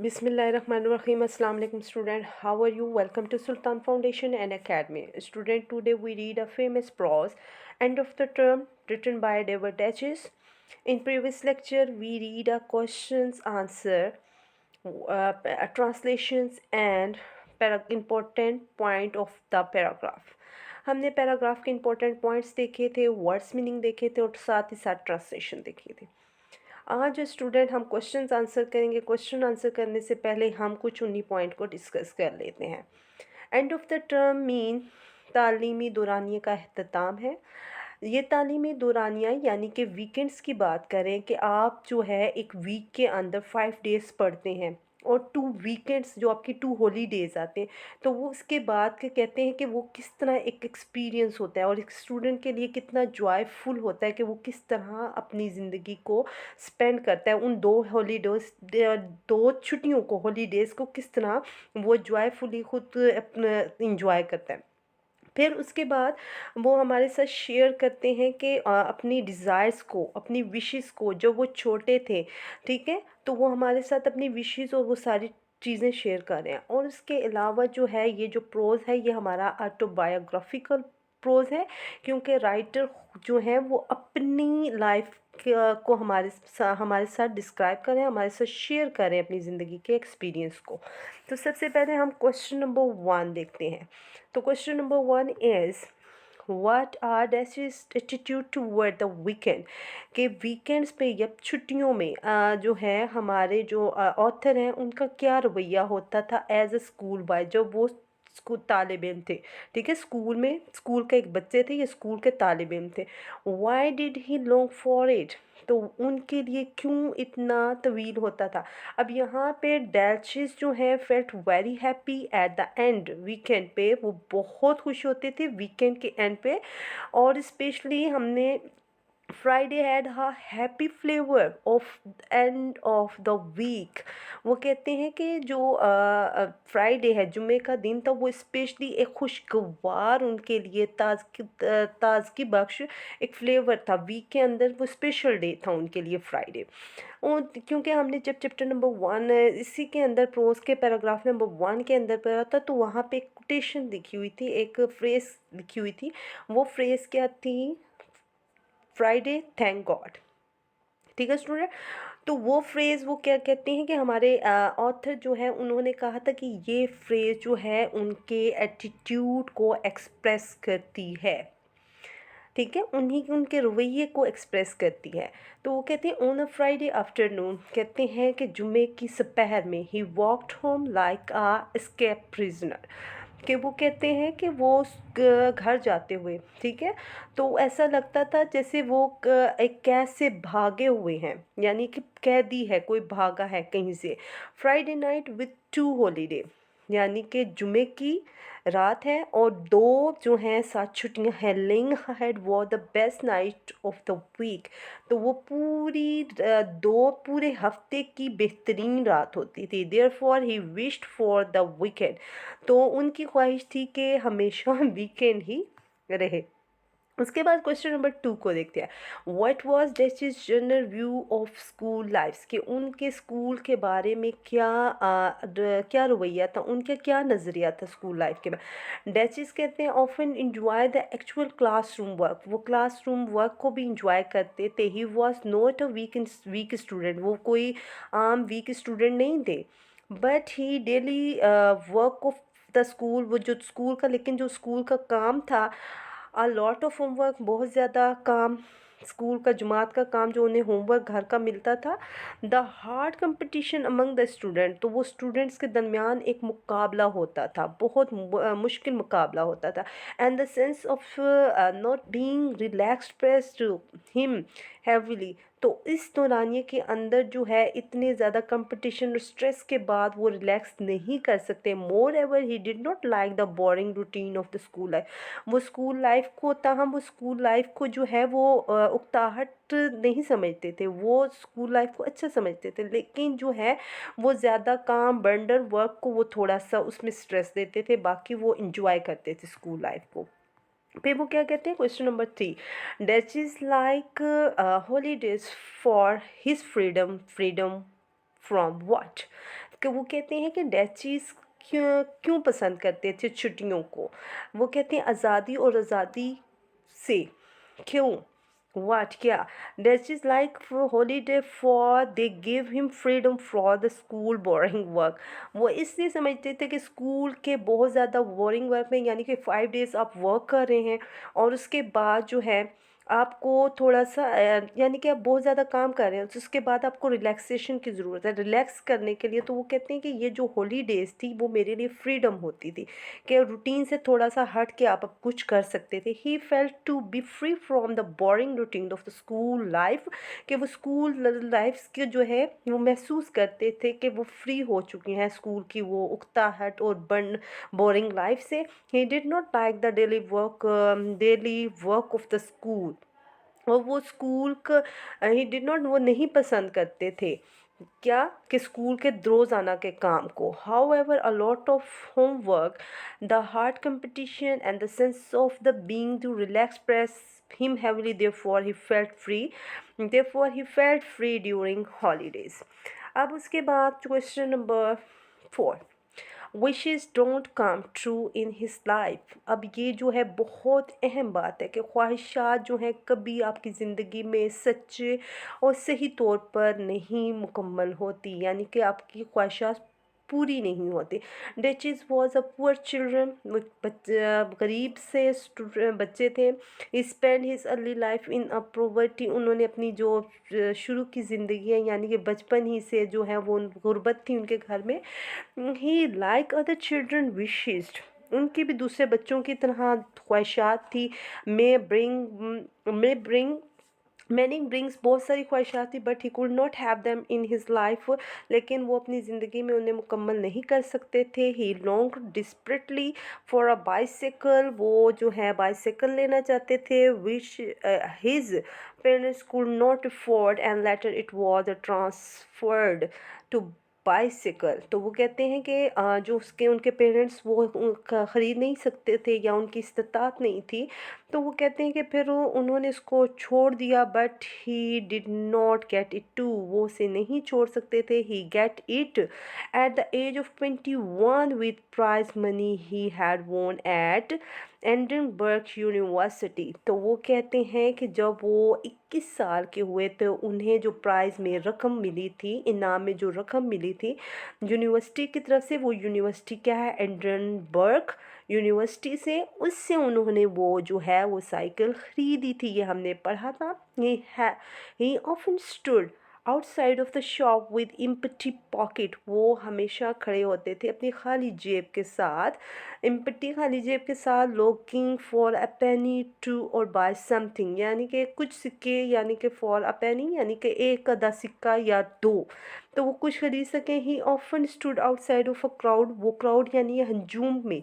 Bismillahirrahmanirrahim. Assalamu alaikum student. How are you? Welcome to Sultan Foundation and Academy. Student, today we read a famous prose, End of the Term, written by David Datches. In previous lecture, we read a questions, answer, translations and important point of the paragraph. हमने paragraph के important points देखे थे, words meaning देखे थे और साथ ही साथ translation देखे थे। आज स्टूडेंट हम क्वेश्चंस आंसर करेंगे। क्वेश्चन आंसर करने से पहले हम कुछ उन्हीं पॉइंट को डिस्कस कर लेते हैं। And of the term mean तालीमी दौरानिए का अख्ताम है। ये तालीमी दौरानिया यानी कि वीकेंड्स की बात करें कि आप जो है एक वीक के अंदर 5 डेज़ पढ़ते हैं और 2 वीकेंड्स जो आपकी 2 हॉलीडेज़ आते हैं, तो वो उसके बाद के कहते हैं कि वो किस तरह एक एक्सपीरियंस होता है और एक स्टूडेंट के लिए कितना जॉयफुल होता है कि वो किस तरह अपनी ज़िंदगी को स्पेंड करता है। उन 2 हॉलीडेज़ 2 छुट्टियों को हॉलीडेज़ को किस तरह वो जॉयफुली खुद अपना इंजॉय करता है। फिर उसके बाद वो हमारे साथ शेयर करते हैं कि अपनी डिज़ायर्स को, अपनी विशेस को, जब वो छोटे थे, ठीक है, तो वो हमारे साथ अपनी विशेस और वो सारी चीज़ें शेयर कर रहे हैं। और इसके अलावा जो है ये जो प्रोज़ है ये हमारा ऑटोबायोग्राफिकल प्रोज़ है, क्योंकि राइटर जो है वो अपनी लाइफ को हमारे साथ डिस्क्राइब करें, हमारे साथ शेयर करें अपनी ज़िंदगी के एक्सपीरियंस को। तो सबसे पहले हम क्वेश्चन नंबर 1 देखते हैं। तो question number 1 is what are Dash's attitude toward the weekend, कि वीकेंड्स पे या छुट्टियों में जो है हमारे जो ऑथर हैं उनका क्या रवैया होता था एज अ स्कूल बॉय, जब वो स्कूल तालिब इल्म थे। ठीक है, स्कूल में, स्कूल के एक बच्चे थे, ये स्कूल के तालिब इल्म थे। Why did he long for it, तो उनके लिए क्यों इतना तवील होता था। अब यहाँ पे डैचेस जो है felt very happy at the end, weekend पे वो बहुत खुश होते थे वीकेंड के एंड पे। और स्पेशली हमने Friday had a happy flavour of end of the week. वो कहते हैं कि जो फ्राइडे है, जुमे का दिन था, वो स्पेशली एक खुशगवार उनके लिए ताजगी बख्श एक फ्लेवर था। वीक के अंदर वो स्पेशल डे था उनके लिए फ्राइडे। और क्योंकि हमने जब चैप्टर नंबर 1 इसी के अंदर प्रोज के पैराग्राफ नंबर 1 के अंदर पढ़ा था, तो वहाँ पे एक कोटेशन लिखी हुई थी, एक फ्रेज लिखी हुई थी। वो फ्रेज क्या थी? Friday thank God. ठीक है स्टूडेंट, तो वो फ्रेज़ वो क्या कहते हैं कि हमारे ऑथर जो है उन्होंने कहा था कि ये फ्रेज़ जो है उनके एटीट्यूड को एक्सप्रेस करती है। ठीक है, उन्हीं उनके रवैये को एक्सप्रेस करती है। तो वो कहते हैं ऑन अ फ्राइडे आफ्टरनून, कहते हैं कि जुमे की दोपहर में ही walked home like a escape prisoner, कि वो कहते हैं कि वो घर जाते हुए, ठीक है, तो ऐसा लगता था जैसे वो एक कैद से भागे हुए हैं, यानी कि कैदी है, कोई भागा है कहीं से। फ्राइडे नाइट विथ 2 हॉलीडे, यानी कि जुमे की रात है और 2 जो हैं सात छुट्टियां हैं। लिंग हैड वो the best night of the week, तो वो पूरी 2 पूरे हफ्ते की बेहतरीन रात होती थी। Therefore he wished for the weekend, तो उनकी ख्वाहिश थी कि हमेशा वीकेंड ही रहे। उसके बाद क्वेश्चन नंबर 2 को देखते हैं। What was Dash's general view of school life's, कि उनके स्कूल के बारे में क्या रवैया था, उनका क्या नज़रिया था स्कूल लाइफ के बारे। डैशेस कहते हैं often enjoy the actual classroom work, वो क्लासरूम वर्क को भी इंजॉय करते थे। He was not a weak student, वो कोई आम वीक स्टूडेंट नहीं थे। But he daily work of the school, वो जो स्कूल का, लेकिन जो स्कूल का काम था, अ लॉट ऑफ होमवर्क, बहुत ज़्यादा काम, स्कूल का जुमात का काम जो उन्हें होमवर्क घर का मिलता था। The hard competition among the student, तो वो स्टूडेंट्स के दरमियान एक मुकाबला होता था, बहुत मुश्किल मुकाबला होता था। And the sense of not being relaxed pressed him heavily, तो इस दौरानिए के अंदर जो है इतने ज़्यादा कंपटीशन और स्ट्रेस के बाद वो रिलैक्स नहीं कर सकते। Moreover he did not like the boring routine of the school life, वो स्कूल लाइफ को, ताहम वो स्कूल लाइफ को जो है वो उकताहट नहीं समझते थे, वो स्कूल लाइफ को अच्छा समझते थे, लेकिन जो है वो ज़्यादा काम बर्डन वर्क को वो थोड़ा सा उसमें स्ट्रेस देते थे, बाकी वो इंजॉय करते थे स्कूल लाइफ को। फिर वो क्या कहते हैं question number 3, डैच is like holidays for his freedom, freedom from what, कि वो कहते हैं कि डचेस क्यों क्यों पसंद करते थे छुट्टियों को। वो कहते हैं आज़ादी और आज़ादी से। क्यों? What? क्या? That is like for holiday for they give him freedom for the school boring work. वो इसलिए समझते थे कि स्कूल के बहुत ज़्यादा बोरिंग वर्क में, यानी कि 5 डेज़ आप वर्क कर रहे हैं और उसके बाद जो है आपको थोड़ा सा यानी कि आप बहुत ज़्यादा काम कर रहे हैं, तो उसके बाद आपको रिलैक्सेशन की ज़रूरत है, रिलैक्स करने के लिए। तो वो कहते हैं कि ये जो हॉलीडेज़ थी वो मेरे लिए फ्रीडम होती थी कि रूटीन से थोड़ा सा हट के आप अब कुछ कर सकते थे। He felt to be free from the boring routine of the school life, कि वो स्कूल लाइफ के जो है वो महसूस करते थे कि वो फ्री हो चुकी हैं स्कूल की वो उकताहट और बन बोरिंग लाइफ से। ही did not like the daily work of the school, और वो स्कूल का ही डिड नॉट, वो नहीं पसंद करते थे क्या, कि स्कूल के रोज़ाना के काम को। However a lot of homework, the hard competition and the sense of the being to relax press him heavily, therefore he felt free during holidays. अब उसके बाद question number 4, wishes don't come true in his life. अब ये जो है बहुत अहम बात है कि ख्वाहिशात जो हैं कभी आपकी ज़िंदगी में सच्चे और सही तौर पर नहीं मुकम्मल होती, यानी कि आपकी ख्वाहिशात पूरी नहीं होती। Duchess was a poor children, गरीब से बच्चे थे। Spend his early life in a poverty, उन्होंने अपनी जो शुरू की ज़िंदगी है यानी कि बचपन ही से जो है वो गुर्बत थी उनके घर में। ही लाइक अदर चिल्ड्रन विशेस्ड, उनकी भी दूसरे बच्चों की तरह ख्वाहिशात थी। मे ब्रिंग मैनी ब्रिंग्स, बहुत सारी ख्वाहिशात थी, but he could not have them in his life, लेकिन वो अपनी ज़िंदगी में उन्हें मुकम्मल नहीं कर सकते थे। He long desperately for a bicycle, वो जो है बाइसिकल लेना चाहते थे, which his parents could not afford and later it was transferred to bicycle. तो वो कहते हैं कि जो उसके उनके पेरेंट्स वो ख़रीद नहीं सकते थे या उनकी इस्तात नहीं थी, तो वो कहते हैं कि फिर उन्होंने इसको छोड़ दिया, but he did not get it too, वो उसे नहीं छोड़ सकते थे। He get it at the age of 21 with prize money he had won at Edinburgh University. तो वो कहते हैं कि जब वो 21 साल के हुए तो उन्हें जो प्राइज़ में रकम मिली थी, इनाम में जो रकम मिली थी यूनिवर्सिटी की तरफ से, वो यूनिवर्सिटी क्या है, एडिनबर्ग यूनिवर्सिटी से, उससे उन्होंने वो जो है वो साइकिल ख़रीदी थी। ये हमने पढ़ा था। ये है ही often stood outside of the shop with empty pocket, वो हमेशा खड़े होते थे अपनी खाली जेब के साथ, एम्प्टी खाली जेब के साथ, looking for a penny to और बाय समथिंग, यानी कि कुछ सिक्के, यानी कि फॉर अ पेनी यानी कि एक आधा सिक्का या दो, तो वो कुछ खरीद सकें। ही often stood outside of a crowd, वो क्राउड यानी हंजूम में,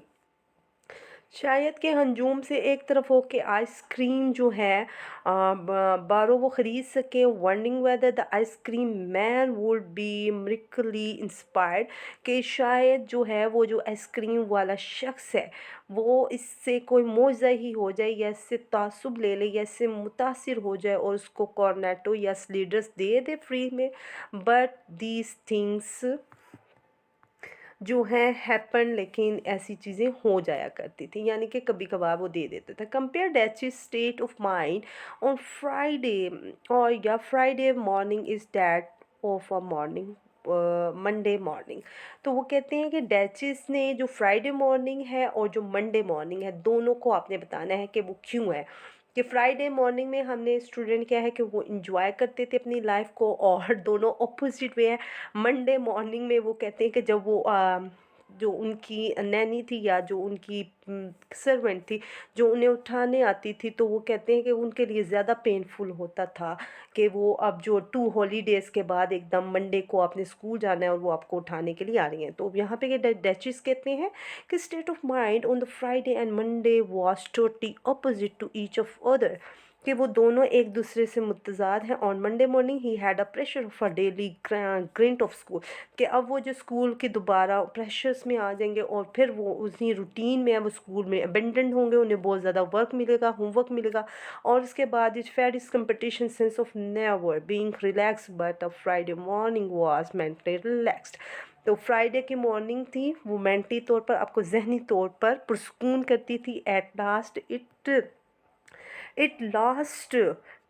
शायद के हंजूम से एक तरफ हो के आइसक्रीम जो है बारो वो ख़रीद सके, wondering whether the ice cream man would be miraculously inspired, कि शायद जो है वो जो आइसक्रीम वाला शख्स है वो इससे कोई मौजा ही हो जाए या इससे तासुब ले ले या इससे मुतासिर हो जाए और उसको कॉर्नेटो या स्लीडर्स दे दे फ्री में। बट दीज थिंग्स जो है हैपन, लेकिन ऐसी चीज़ें हो जाया करती थी, यानी कि कभी कभार वो दे देते थे। Compare Dutchy state of mind on Friday और या Friday morning is that of a morning Monday morning. तो वो कहते हैं कि डैचिस ने जो फ्राइडे मॉर्निंग है और जो मंडे मॉर्निंग है दोनों को आपने बताना है कि वो क्यों है। कि फ्राइडे मॉर्निंग में हमने स्टूडेंट क्या है कि वो इंजॉय करते थे अपनी लाइफ को, और दोनों ऑपोजिट वे हैं। मंडे मॉर्निंग में वो कहते हैं कि जब वो जो उनकी नैनी थी या जो उनकी सर्वेंट थी जो उन्हें उठाने आती थी, तो वो कहते हैं कि उनके लिए ज़्यादा पेनफुल होता था कि वो अब जो 2 हॉलीडेज़ के बाद एकदम मंडे को आपने स्कूल जाना है और वो आपको उठाने के लिए आ रही हैं। तो यहाँ पे डचेस कहते हैं कि state of mind on the Friday and Monday was totally opposite to each of other, कि वो दोनों एक दूसरे से मुतज़ाद हैं। On Monday morning he had a pressure of a daily grind of school, कि अब वो जो स्कूल के दोबारा प्रेशर्स में आ जाएंगे और फिर वो उसी रूटीन में वो स्कूल में अबेंडन होंगे, उन्हें बहुत ज़्यादा वर्क मिलेगा, होमवर्क मिलेगा। और उसके बाद इट फेड इस competition sense of never being relax, but a Friday morning was mentally relaxed. तो फ्राइडे की मॉर्निंग थी वो मेंटली तौर पर आपको जहनी तौर पर पुरस्कून करती थी। At last it last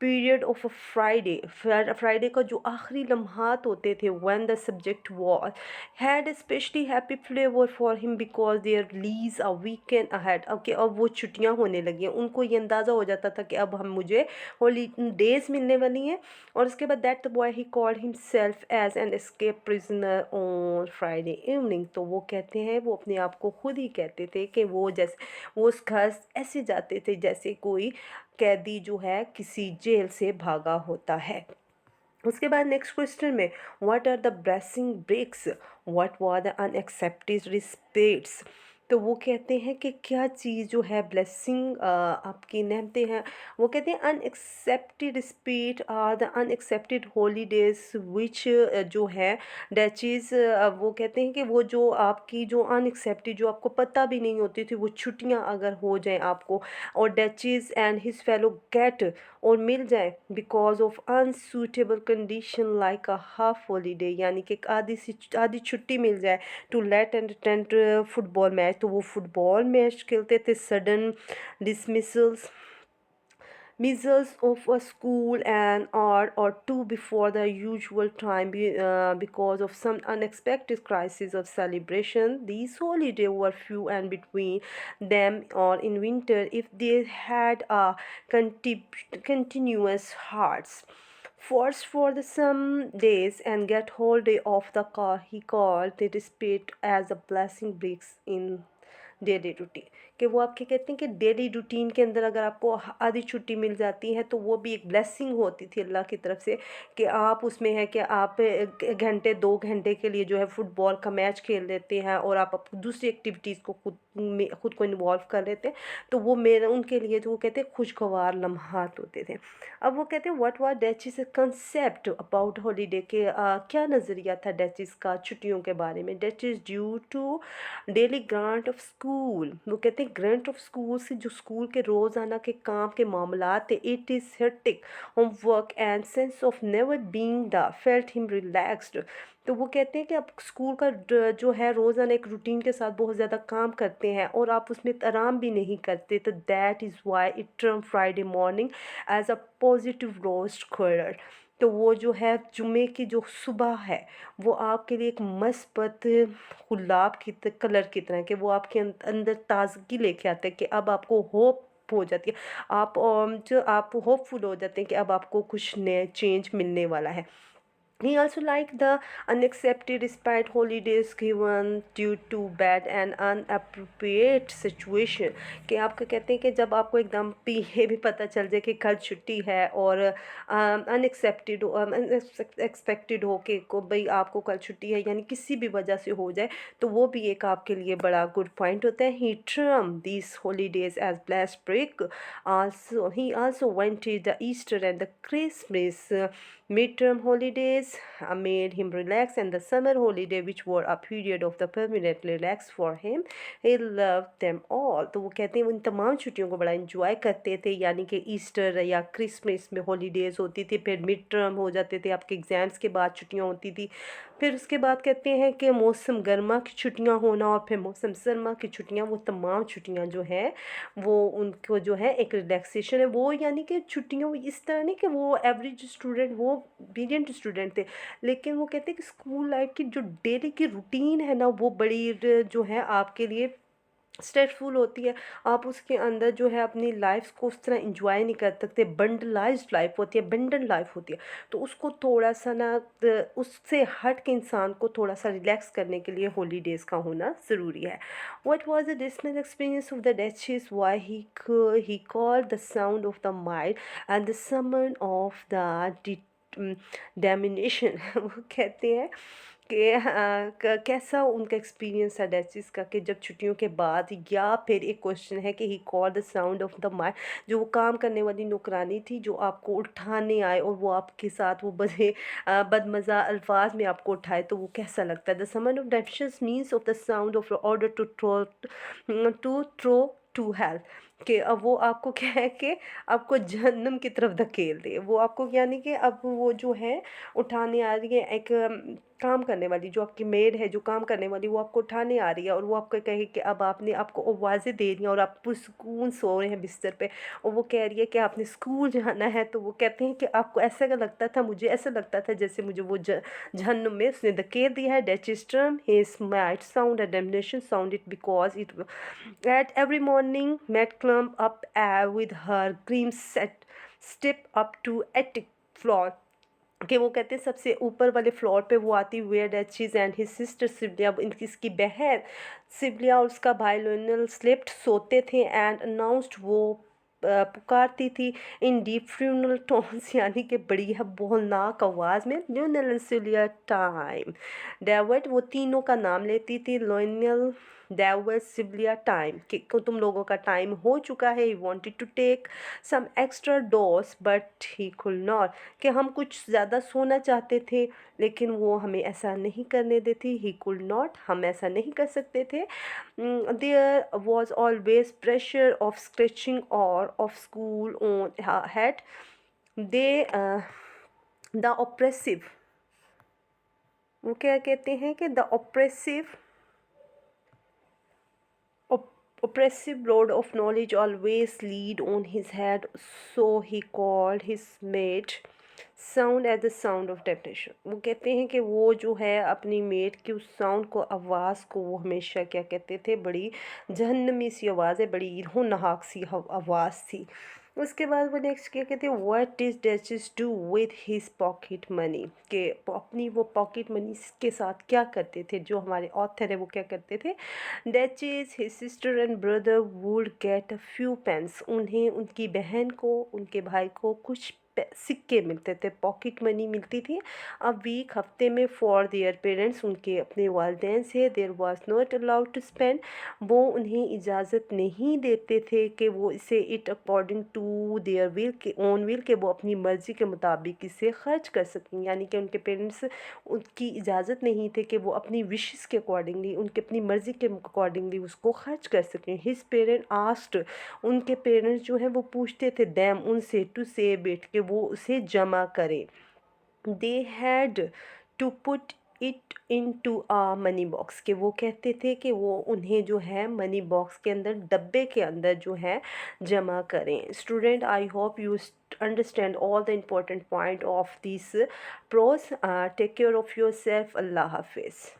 period of a Friday का जो आखिरी लम्हात होते थे, when the subject was had specially happy flavour for him because there lies a weekend ahead. अब वो छुट्टियां होने लगी हैं, उनको ये अंदाज़ा हो जाता था कि अब हम मुझे हॉलीडेज मिलने वाली हैं। और उसके बाद that the boy he called himself as an escape prisoner on Friday evening. तो वो कहते हैं, वो अपने आप को खुद ही कहते थे कि वो जैसे वो उस घर ऐसे जाते थे जैसे कोई कैदी जो है किसी जेल से भागा होता है। उसके बाद नेक्स्ट क्वेश्चन में, what are the blessing breaks, what were the unaccepted respects. तो वो कहते हैं कि क्या चीज़ जो है ब्लेसिंग आपकी नेमतें हैं, वो कहते हैं unexpected respect are the unexpected holidays which जो है डैचीज़, वो कहते हैं कि वो जो आपकी जो अनएक्सेप्टेड जो आपको पता भी नहीं होती थी वो छुट्टियां अगर हो जाएं आपको, और Dachie's and his fellow get और मिल जाए because of unsuitable condition like a half holiday, यानी कि एक आधी छुट्टी मिल जाए to let and attend football match. तो वो फुटबॉल मैच खेलते थे। Sudden dismissals measles of a school an hour or two before the usual time because of some unexpected crisis of celebration. These holidays were few and between them or in winter if they had a continuous hearts forced for the some days and get whole day off the car. He called the respite as a blessing breaks in daily routine, कि वो आपके कहते हैं कि daily routine के अंदर अगर आपको आधी छुट्टी मिल जाती है तो वो भी एक ब्लेसिंग होती थी अल्लाह की तरफ से, कि आप उसमें है कि आप घंटे 2 घंटे के लिए जो है फुटबॉल का मैच खेल लेते हैं और आप दूसरी एक्टिविटीज़ को खुद को इन्वॉल्व कर लेते हैं। तो वो मेरे उनके लिए जो वो कहते हैं खुशगवार लम्हात होते थे। अब वो कहते हैं what was Dutchy's concept about holiday, के क्या नज़रिया था डैचिस का छुट्टियों के बारे में। Dutchy's due to daily grind of school, वो कहते हैं ग्रांट ऑफ स्कूल से जो स्कूल के रोज़ाना के काम के मामला थे, it is hectic homework and sense of never being the felt him relaxed. तो वो कहते हैं कि आप स्कूल का जो है रोज़ाना एक रूटीन के साथ बहुत ज़्यादा काम करते हैं और आप उसमें आराम भी नहीं करते। तो that is why it term Friday morning as a positive roast colour. तो वो जो है जुमे की जो सुबह है वो आपके लिए एक मस्बत गुलाब की कलर की तरह, कि वो आपके अंदर ताजगी लेके आते हैं, कि अब आपको होप हो जाती है, आप जो आप होपफुल हो जाते हैं कि अब आपको कुछ नया चेंज मिलने वाला है। He also liked the unaccepted respite holidays given due to bad and unappropriate situation, कि आपको कहते हैं कि जब आपको एकदम ये भी पता चल जाए कि कल छुट्टी है और अनएक्सेप्टेड एक्सपेक्टेड हो कि को भाई आपको कल छुट्टी है यानी किसी भी वजह से हो जाए, तो वो भी एक आपके लिए बड़ा गुड पॉइंट होता है। He termed these holidays as blessed break. Also he also wanted the Easter and the Christmas midterm holidays made him relax, and the summer holiday which were a period of the permanent relax for him, he loved them all। तो वो कहते हैं उन तमाम छुट्टियों को बड़ा enjoy करते थे, यानी कि ईस्टर या क्रिसमस में हॉलीडेज़ होती थी, फिर मिड टर्म हो जाते थे, आपके एग्ज़ाम्स के बाद छुट्टियां होती थी, फिर उसके बाद कहते हैं कि मौसम गर्मा की छुट्टियां होना और फिर मौसम सरमा की छुट्टियां। वो तमाम छुट्टियां जो हैं वो उनको जो है एक रिलैक्सेशन है वो, यानी कि छुट्टियों इस तरह नहीं कि वो एवरेज स्टूडेंट वो ब्रिलियंट स्टूडेंट थे, लेकिन वो कहते हैं कि स्कूल लाइफ की जो डेली की रूटीन है ना वो बड़ी जो है आपके लिए स्ट्रेसफुल होती है। आप उसके अंदर जो है अपनी लाइफ को उस तरह इंजॉय नहीं कर सकते, बंडलाइज्ड लाइफ होती है, बंडल लाइफ होती है, तो उसको थोड़ा सा ना उससे हट के इंसान को थोड़ा सा रिलैक्स करने के लिए हॉलीडेज़ का होना ज़रूरी है। What was the dismal experience of the Duchess, why he called the sound of the mind and the summon of the damnation. वो कहते हैं कि कैसा उनका एक्सपीरियंस था डैचेस का, कि जब छुट्टियों के बाद, या फिर एक क्वेश्चन है कि ही called the sound of the my, जो वो काम करने वाली नौकरानी थी जो आपको उठाने आए और वो आपके साथ वो बदमज़ा अल्फाज में आपको उठाए, तो वो कैसा लगता है। The summon of Dutchy's means of the sound of order to throw to help, कि अब वो आपको क्या है कि आपको जहन्नम की तरफ धकेल दे। वो आपको यानी कि अब वो जो है उठाने आ रही है, एक काम करने वाली जो आपकी मेड है, जो काम करने वाली, वो आपको उठाने आ रही है और वो आपको कहे कि अब आपने आपको आवाज़ें दे रही हैं और आप पुरसुकून सो रहे हैं बिस्तर पे, और वो कह रही है कि आपने स्कूल जाना है। तो वो कहते हैं कि आपको ऐसा लगता था, मुझे ऐसा लगता था जैसे मुझे वो जहन्नुम में उसने धकेल दिया है। Duchess term his might sound a damnation sounded because it at every morning Matt clump up with her cream set step up to attic floor, कि वो कहते हैं सबसे ऊपर वाले फ्लोर पे वो आती, वेयर डचीज एंड हिज सिस्टर सिबलिया, इनकी इसकी बहन सिबलिया और उसका भाई लोनल स्लेप्ट सोते थे, एंड अनाउंस्ड वो पुकारती थी इन डीप फ्यूनल टोन्स, यानी कि बड़ी है बोलनाक आवाज़ में, लोनल सिलिया टाइम डेविड, वो तीनों का नाम लेती थी, लोनल डेविड सिबलिया टाइम, कि तुम लोगों का टाइम हो चुका है। He wanted to take some extra dose but he could not, कि हम कुछ ज़्यादा सोना चाहते थे लेकिन वो हमें ऐसा नहीं करने देती। ही कुड नॉट, हम ऐसा नहीं कर सकते थे। There was always pressure of scratching और of school on head, they the oppressive, वो क्या कहते हैं कि द oppressive load of knowledge always laid on his head, so he called his mate sound as the sound of temptation। वो कहते हैं कि वो जो है अपनी मेट की उस साउंड को, आवाज़ को, वो हमेशा क्या कहते थे, बड़ी जहन्नमी सी आवाज़ है, बड़ी होनहाक सी आवाज़ थी। उसके बाद वो नेक्स्ट क्या कहते हैं, what is duchess do with his pocket money, के अपनी वो पॉकेट मनी के साथ क्या करते थे। जो हमारे ऑथर है वो क्या करते थे, Dache's his sister and brother would get a few pence, उन्हें उनकी बहन को, उनके भाई को कुछ सिक्के मिलते थे, पॉकेट मनी मिलती थी अ वीक, हफ्ते में, फॉर देयर पेरेंट्स, उनके अपने वालदेन से। There was not allowed to spend, वो उन्हें इजाज़त नहीं देते थे कि वो इसे it according to their will, के ओन विल, के वो अपनी मर्ज़ी के मुताबिक इसे खर्च कर सकें, यानी कि उनके पेरेंट्स उनकी इजाज़त नहीं थे कि वो अपनी विशेस के अकॉर्डिंगली, उनके अपनी मर्ज़ी के अकॉर्डिंगली उसको खर्च कर सकें। हिज पेरेंट आस्क्ड, उनके पेरेंट्स जो हैं वो पूछते थे दैम, उनसे, टू सेव इट, कि वो उसे जमा करें। They had to put it into a money box, के वो कहते थे कि वो उन्हें जो है मनी बॉक्स के अंदर, डब्बे के अंदर जो है जमा करें। Student, I hope you understand all the important point of this prose. Take care of yourself. Allah Hafiz.